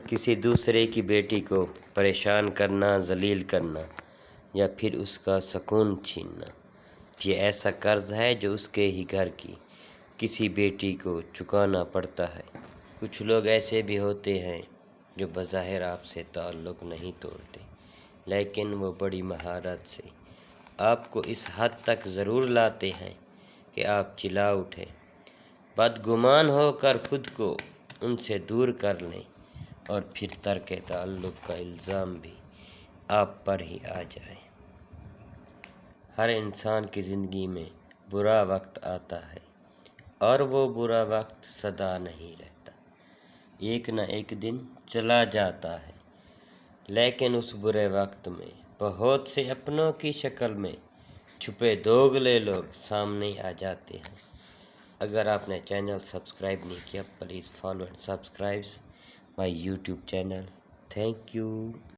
کسی دوسرے کی بیٹی کو پریشان کرنا، ذلیل کرنا یا پھر اس کا سکون چھیننا، یہ ایسا قرض ہے جو اس کے ہی گھر کی کسی بیٹی کو چکانا پڑتا ہے۔ کچھ لوگ ایسے بھی ہوتے ہیں جو بظاہر آپ سے تعلق نہیں توڑتے، لیکن وہ بڑی مہارت سے آپ کو اس حد تک ضرور لاتے ہیں کہ آپ چلا اٹھیں، بدگمان ہو کر خود کو ان سے دور کر لیں اور پھر ترک تعلق کا الزام بھی آپ پر ہی آ جائے۔ ہر انسان کی زندگی میں برا وقت آتا ہے اور وہ برا وقت سدا نہیں رہتا، ایک نہ ایک دن چلا جاتا ہے، لیکن اس برے وقت میں بہت سے اپنوں کی شکل میں چھپے دوگلے لوگ سامنے آ جاتے ہیں۔ اگر آپ نے چینل سبسکرائب نہیں کیا، please follow and subscribe my YouTube channel. Thank you.